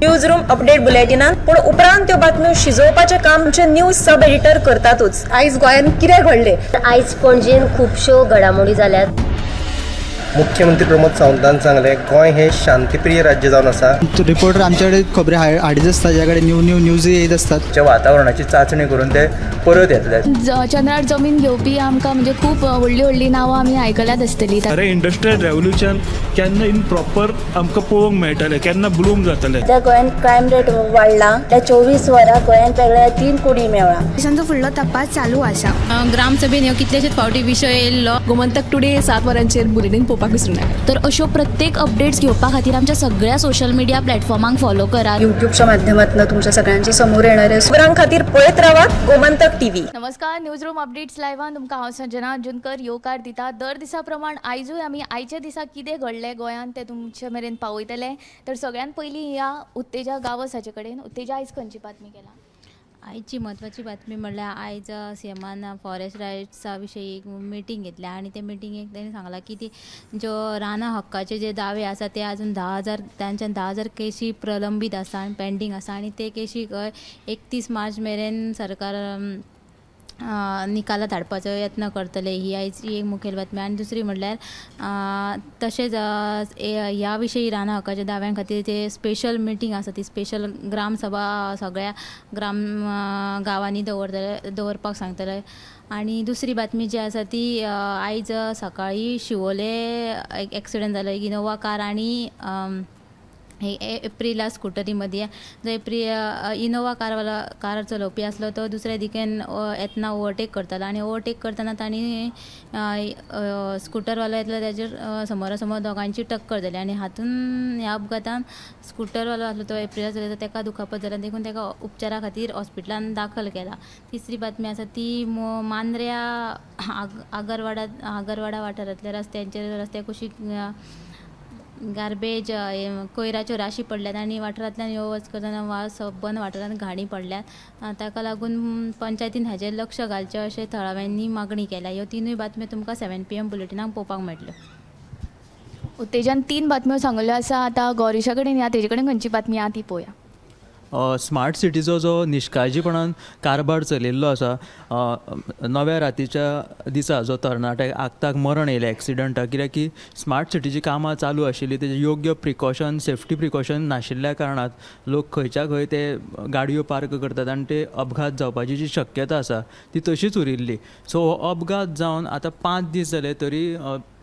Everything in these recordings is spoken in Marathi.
न्यूज रूम अपडेट बुलेटिनान पूण उपरांत त्यो बातम्यो शिजोवपाचें काम आमचे न्यूज सब एडिटर करतातूच। आयज गोंयान कितें घडलें? आयज पणजेन खुबश्यो घडामोडी जाल्यात। मुख्यमंत्री प्रमोद सावंतान सांगले गोंय हे शांतीप्रिय राज्य जावन आसा। रिपोर्टर आमच्याकडे खबरी हाडीत आसता, ज्याकडे न्यूज येत असतात। वातावरणाची चाचणी करून ते परत येतले। चंद्रार जमीन घेवपी आमकां म्हणजे खूब व्हडली नांवां आमी आयकल्यात आसतली। अरे इंडस्ट्रियल रेवल्यूशन केन्ना इन प्रॉपर आमकां पळोवंक मेळटलें, केन्ना ब्लूम जातलें। त्या गोंयान क्रायम रेट वाडला। त्या 24 वरां गोंयान वेगळ्या 3 कोटी मेळ्ळा। देशांचो फुडलो तपास चालू आसा। ग्रामसभेन ह्यो कितलेशेच फावटी विशय येयल्लो। गोमंतक टुडे 7 वरांचेर बुलेटिन पळोवपाक विसरूं नाका। तर अश्यो प्रत्येक अपडेट्स घेवपा खातीर आमच्या सगळ्या सोशल मिडिया प्लॅटफॉर्मांक फॉलो करा। यूट्यूबच्या माध्यमातून तुमच्या सगळ्यांच्या समोर येणाऱ्या खबरां खातीर पळयत रावात गोमंतक टीव्ही। नमस्कार, न्यूज रूम अपडेट्स लायव्हान तुमकां हांव संजना अर्जुनकर येवकार दिता। दर दिसा प्रमाण आयजूय आमी आयच्या दिसा कितें घडलें गोंयान तें तुमचे मेरेन पावयतले। तर सगळ्यात पयलीं ह्या उत्तेजा गांवस हाचे कडेन। उत्तेजा, आयज खंयची बातमी केला? आयची म्हत्वाची बातमी म्हणल्यार आयज सीएमान फॉरेस्ट रायट्सा विशयी एक मिटींग घेतल्या आणि त्या मिटींगेक ताणें सांगलां की ती ज्यो रानां हक्काचे जे दावे आसा ते अजून 10,000 केशी प्रलंबीत आसा आनी पेंडींग आसा आनी ते केशीक 31 मार्च मेरेन सरकार निकालात हाडपाचो यत्न करतले। ही आयची एक मुखेल बातमी। आनी दुसरी म्हणल्यार तशेंच ह्या विशयी रानां हक्काच्या दाव्यां खातीर ते स्पेशल मिटींग आसा, ती स्पेशल ग्रामसभा सगळ्या गांवांनी दवरपाक सांगतले। आनी दुसरी बातमी जी आसा ती आयज सकाळी शिवोले एक एक्सिडंट जालो। एक इनोवा कार आनी एप्रिला स्कुटरी मदीं जो इनोवा कार चलोवपी आसलो तो दुसऱ्या दिकेन येतना ओवरटेक करतालो आनी ओवरटेक करतना तांणी स्कुटरवालो येतलो ताजेर समोरासमोर दोगांची टक्कर जाली आनी हातून ह्या अपघातान स्कुटरवालो आसलो तो एप्रिला चलयता ताका दुखापत जाल्या, देखून ताका उपचारा खातीर हॉस्पिटलान दाखल केला। तिसरी बातमी आसा ती मांद्र्या आगरवाडा वाठारांतल्या रस्त्याक कुशीक गार्बेज कोयराच्यो राशी पडल्यात आनी वाठारांतल्यान यो वच करतना सबंद वाठारांत घाणी पडल्यात। ताका लागून पंचायतीन हाजेर लक्ष घालचें अशें थळाव्यांनी मागणी केल्या। ह्यो तिनूय बातम्यो तुमकां 7 PM बुलेटिनाक पळोवपाक मेळटल्यो। उत्तेजान 3 बातम्यो सांगल्यो आसा। आतां गौरीशा कडेन या, तेजे कडेन खंयची बातमी आहा ती पळोवया। स्मार्ट सिटीचो जो निश्काळजीपणान कारभार चलिल्लो आसा, नव्या रातीच्या दिसा जो तरणाट्याक आगताक मरण येयलें एक्सिडंटाक, कित्याक की स्मार्ट सिटीची कामां चालू आशिल्लीं, तेजे योग्य प्रिकॉशन सेफ्टी प्रिकॉशन नाशिल्ल्या कारणात लोक खंयच्या खंय ते गाडयो पार्क करतात आनी ते अपघात जावपाची जी शक्यता आसा ती तशीच उरिल्ली। सो हो अपघात जावन आतां 5 दीस जाले तरी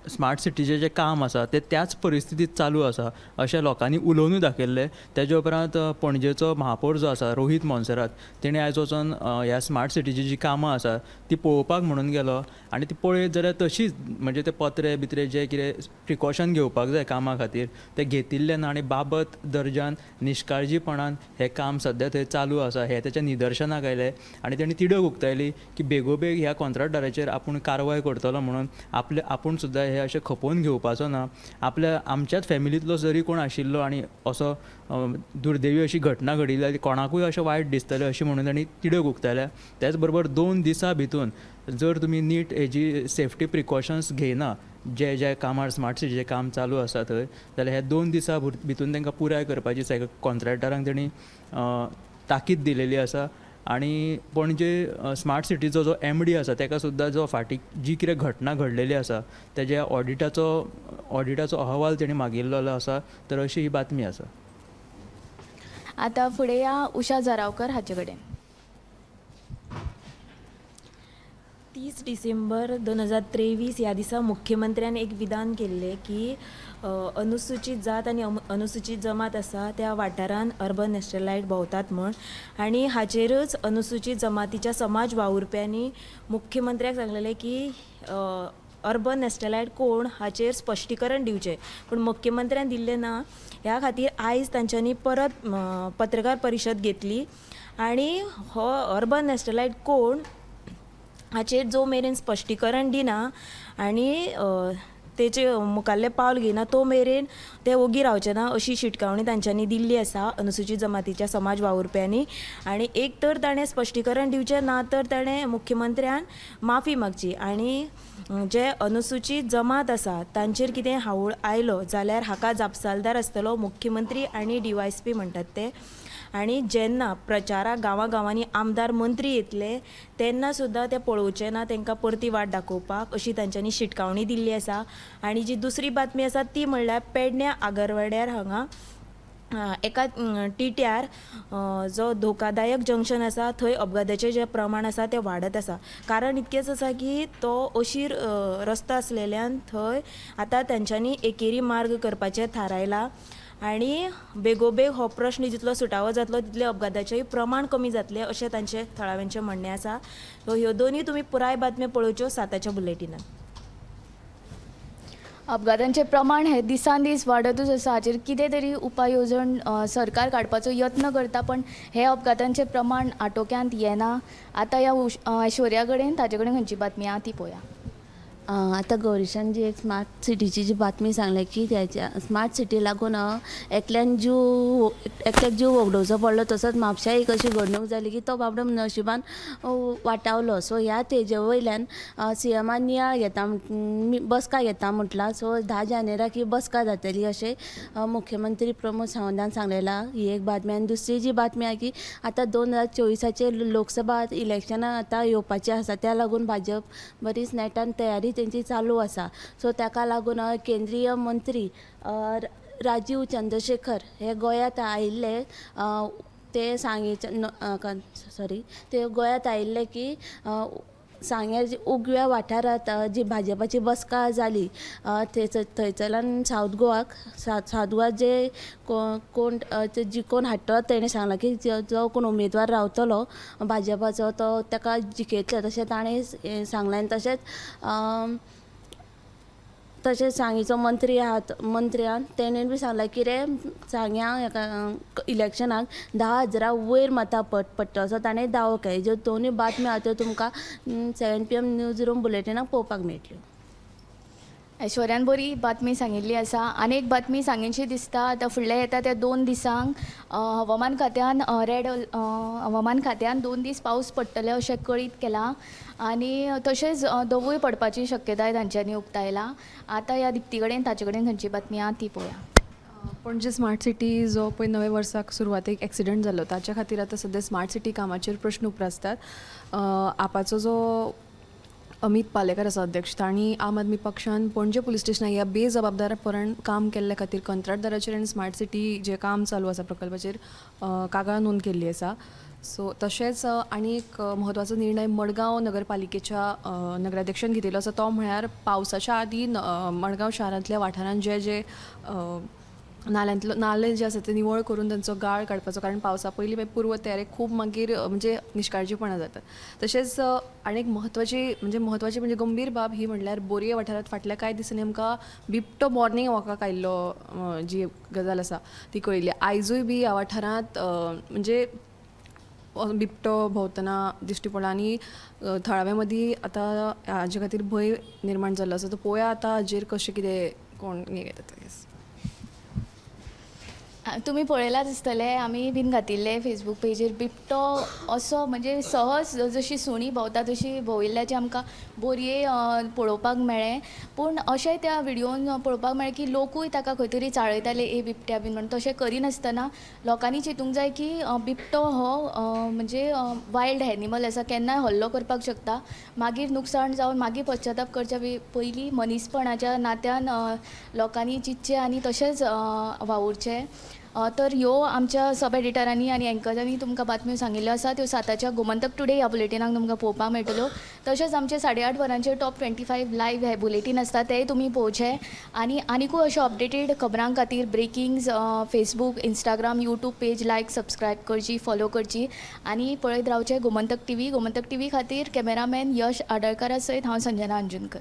स्मार्ट सिटीचें जें काम आसा तें त्याच परिस्थितीत चालू आसा अशें लोकांनी उलोवनूय दाखयल्लें। तेजे उपरांत पणजेचो महापौर जो आसा रोहित मोन्सेरात, तेणें आयज वचून ह्या स्मार्ट सिटीची जी कामां आसा ती पळोवपाक म्हणून गेलो आनी ती पळयत जाल्यार तशीच म्हणजे ते पत्रे बित्रे जे कितें प्रिकॉशन घेवपाक जाय कामा खातीर ते घेतिल्ले ना आनी बाबत दर्ज्यान निश्काळजीपणान हें काम सद्या थंय चालू आसा हें तेच्या निदर्शनाक आयलें। आनी तेणी तिडक उक्तायली की बेगोबेग ह्या कॉन्ट्रॅक्टराचेर आपूण कारवाय करतलो म्हणून। आपूण सुद्दां हे अशें खपोवन घेवपाचो ना। आमच्याच फॅमिलींतलो जरी कोण आशिल्लो आनी असो दुर्दैवी अशी घटना घडिल्ली जाल्यार कोणाकूय अशें वायट दिसतलें अशें म्हणून तांणी तिडक उक्तायल्या। त्याच बरोबर 2 दिसां भितून जर तुमी नीट हेजी सेफ्टी प्रिकॉशन्स घेयना जे कामार स्मार्ट सिटीचें काम चालू आसा थंय, जाल्यार हे 2 दिसां भितून तांकां पुराय करपाची कॉन्ट्रॅक्टरांक तेणी ताकीद दिलेली आसा। आनी पणजे स्मार्ट सिटीचो जो MD आसा ताका सुद्दां जो फाटीं जी कितें घटना घडलेली आसा तेज्या ऑडिटाचो अहवाल तेणी मागिल्लो आसा। तर अशी ही बातमी आसा। आतां फुडें या उषा जरावकर हाचे कडेन। 30 डिसेंबर 2023 ह्या दिसा मुख्यमंत्र्यान एक विधान केल्लें की अनुसूचित जात आनी अनुसूचित जमात आसा त्या वाठारान अर्बन नॅशनलायट भोंवतात म्हण। आनी हाचेरच अनुसूचित जमातीच्या समाज वावुरप्यांनी मुख्यमंत्र्याक सांगलेलें की अर्बन नॅशनलायट कोण हाचेर स्पश्टीकरण दिवचें, पूण मुख्यमंत्र्यान दिल्लें ना। ह्या खातीर आयज तांच्यांनी परत पत्रकार परिशद घेतली आनी हो अर्बन नॅशनलायट कोण हाचेर जो मेरेन स्पश्टीकरण दिना आनी तेचे मुखाल्ले पावल घेयना तो मेरेन ते ओगी रावचे ना अशी शिटकावणी तांच्यांनी दिल्ली आसा अनुसूचित जमातीच्या समाज वावुरप्यांनी. आनी एक तर ताणें स्पश्टीकरण दिवचें ना तर ताणें मुख्यमंत्र्यान माफी मागची आनी जे अनुसूचित जमात आसा तांचेर कितें हावळ आयलो जाल्यार हाका जापसालदार आसतलो मुख्यमंत्री आनी DYSP म्हणटात ते. आनी जेन्ना प्रचाराक गांवांनी आमदार मंत्री येतले तेन्ना सुद्दां ते पळोवचे ना तांकां परती वाट दाखोवपाक अशी तांच्यांनी शिटकावणी दिल्ली आसा. आनी जी दुसरी बातमी आसा ती म्हणल्यार पेडण्या आगरवाड्यार हांगा एका टिट्यार जो धोकादायक जंक्शन आसा थंय अपघाताचें जें प्रमाण आसा तें वाडत आसा. कारण इतकेंच आसा की तो अशीर रस्तो आसलेल्यान थंय आतां तांच्यांनी एकेरी मार्ग करपाचें थारायलां आनी बेगोबेग हो प्रश्न जितलो सुटावो जातलो तितले अपघाताचेंय प्रमाण कमी जातलें अशें तांचें थळाव्यांचें म्हणणें आसा. सो ह्यो दोनूय तुमी पुराय बातम्यो पळोवच्यो 7च्या बुलेटिनान. अपघातांचें प्रमाण हे दिसान दीस वाडतूच आसा. हाचेर कितें तरी उपाय येवजण सरकार काडपाचो यत्न करता पण हे अपघातांचें प्रमाण आटोक्यांत येना. आतां ह्या ऐश्वर्या कडेन ताजे कडेन खंयची बातमी आहा ती पळोवया. आता गौरीशान जी एक स्मार्ट सिटीची जी बातमी सांगली की त्याच्या स्मार्ट सिटी लागून एकल्याक जीव वगडोवचो पडलो. तसोच म्हापशा एक अशी घडणूक जाली की तो बाबडो नशिबान वाटावलो. सो ह्या तेजे वयल्यान CMान नियाळ घेता बसका घेता म्हटला. सो 10 जानेराक ही बसका जातली अशें मुख्यमंत्री प्रमोद सावंतान सांगलेला. ही एक बातमी. आनी दुसरी जी बातमी आहे की आता 2024चे लोकसभा इलेक्शनां आतां येवपाचें आसा त्या लागून भाजप बरीच नेटान तयारी तेंची चालू आसा. सो ताका लागून केंद्रीय मंत्री राजीव चंद्रशेखर हे गोंयांत आयिल्ले. ते ते गोंयांत आयिल्ले की सांग्यार उगव्या वाठारांत जी भाजपाची बसका जाली थंयसरल्यान सावथ गोवाक जे कोण जिखोवन हाडटलो तेणें सांगलां की जो कोण उमेदवार रावतलो भाजपाचो तो ताका जिखयतले तशें ताणें सांगलें. तशेंच सांगेचो मंत्र्यान तेणें बी सांगलां की रे सांग्या हेका इलेक्शनाक 10,000 वयर मतां पडटा. सो ताणें दावो केलो. ज्यो दोनूय बातम्यो आहा त्यो तुमकां 7 PM न्यूज रूम बुलेटिनाक पळोवपाक मेळटल्यो. ऐश्वर्यान बरी बातमी सांगिल्ली आसा. आनी एक बातमी सांगिनशी दिसता. आतां फुडल्या येता त्या 2 दिसांक हवामान खात्यान 2 दीस पावस पडटले अशें कळीत केलां. आनी तशेंच दवूय पडपाची शक्यताय तांच्यांनी उक्तायला. आतां ह्या दिप्ती कडेन ताचे कडेन खंयची बातमी आहा ती पळोवया. पणजे स्मार्ट सिटी जो पळय नव्या वर्साक सुरवातेक एक्सिडंट जालो ताच्या खातीर आतां सद्या स्मार्ट सिटी कामाचेर प्रश्न उप्रासतात. आपाचो जो अमित पालेकर आसा अध्यक्ष तांणी आम आदमी पक्षान पणजे पुलीस स्टेशनाक ह्या बेजबाबदारपणान काम केल्ल्या खातीर कंत्राटदाराचेर आनी स्मार्ट सिटी जे काम चालू आसा प्रकल्पाचेर कागाळ नोंद केल्ली आसा. सो तशेंच आनी एक म्हत्वाचो निर्णय मडगांव नगरपालिकेच्या नगराध्यक्षान घेतिल्लो आसा. तो म्हळ्यार पावसाच्या आदी मडगांव शारांतल्या वाठारांत जे नाले जे आसा ते निवळ करून तांचो गाळ काडपाचो. कारण पावसा पयलीं पूर्व तयारेक खूब मागीर म्हणजे निश्काळजीपणां जातात. तशेंच आनी एक म्हत्वाची म्हणजे गंभीर बाब ही म्हणल्यार बोरये वाठारांत फाटल्या कांय दिसांनी आमकां बिबटो मॉर्निंग वॉकाक आयिल्लो जी गजाल आसा ती कळिल्ली. आयजूय बी ह्या वाठारांत म्हणजे बिबटो भोंवतना दिश्टी पडला आनी थळाव्या मदीं आतां हाजे खातीर भंय निर्माण जाल्लो आसा. तो पळोवया आतां हाजेर कशें कितें कोण घेतात. तुमी पळयलाच आसतले आमी बीन घातिल्ले फेसबूक पेजीर बिबटो असो म्हणजे सहज जशी सुणी भोंवता तशी भोंविल्ल्याचें आमकां बोरये पळोवपाक मेळ्ळें. पूण अशें त्या व्हिडिओन पळोवपाक मेळ्ळें की लोकूय ताका खंय तरी चाळयताले ए बिबट्या बीन म्हणून. तशें करिनासतना लोकांनी चिंतूंक जाय की बिबटो हो म्हणजे वायल्ड एनिमल आसा. केन्नाय हल्लो करपाक शकता. मागीर नुकसाण जावन मागीर पश्चाताप करच्या पयलीं मनीसपणाच्या नात्यान लोकांनी चिंतचें आनी तशेंच वावुरचें. तर ह्यो आमच्या सब एडिटरांनी आनी एंकरांनी तुमकां बातम्यो सांगिल्ल्यो आसा. त्यो 7च्या गोमंतक टुडे ह्या बुलेटिनाक तुमकां पळोवपाक मेळटल्यो. तशेंच आमचे 8:30 वरांचेर टॉप 25 लायव्ह हे बुलेटीन आसता तेय तुमी पळोवचे. आनी आनीकूय अश्यो अपडेटेड खबरां खातीर breakings Facebook Instagram YouTube page like subscribe करची फॉलो करची आनी पळयत रावचे गोमंतक टीव्ही खातीर कॅमेरामॅन यश आडळकारा सयत हांव Sanjana Anjunkar.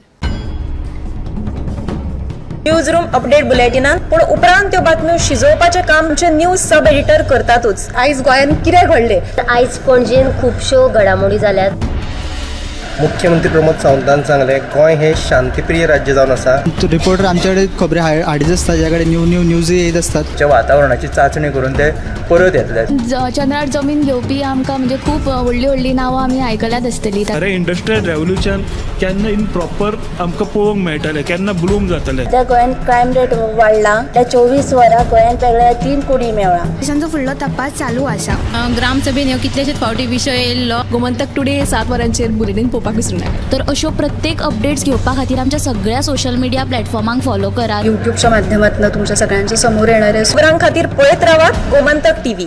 News room update बुलेटिनान पूण उपरांत त्यो बातम्यो शिजोवपाचें काम आमचे न्यूज सब एडिटर करतातूच. आयज गोंयांत कितें घडलें. आयज पणजेन खुबश्यो घडामोडी जाल्यात. मुख्यमंत्री प्रमोद सावंतान सांगले गोंय हे शांतीप्रिय राज्य जावन आसा. रिपोर्टर आमच्याकडे खबरी हाडीत असतात ज्याकडे न्यूज येत असतात. वातावरणाची चाचणी करून ते परत येतले. चंद्रार जमीन घेवपी आमकां म्हणजे खूब व्हडली नांवां आमी आयकल्यात आसतली. अरे इंडस्ट्रियल रेव्होल्युशन केन्ना इन प्रॉपर आमकां पळोवंक मेळटलें, केन्ना ब्लूम जातलें. त्या गोंयान क्रायम रेट वाडला. त्या 24 वरां गोंयान वेगळ्या 3 कुडी मेळ्ळा. देशांचो फुडलो तपास चालू आसा. ग्रामसभेन ह्यो कितलेशेच फावटी विशय येयल्लो. गोमंतक टुडे 7 वरांचेर बुलेटीन पळोवपाक विसरूं नाका. तर अश्यो प्रत्येक अपडेट्स घेवपा खातीर आमच्या सगळ्या सोशल मिडिया प्लॅटफॉर्मांक फॉलो करात. युट्यूबच्या माध्यमातून तुमच्या सगळ्यांच्या समोर येणाऱ्या खबरां खातीर पळयत रावात गोमंतक टीव्ही.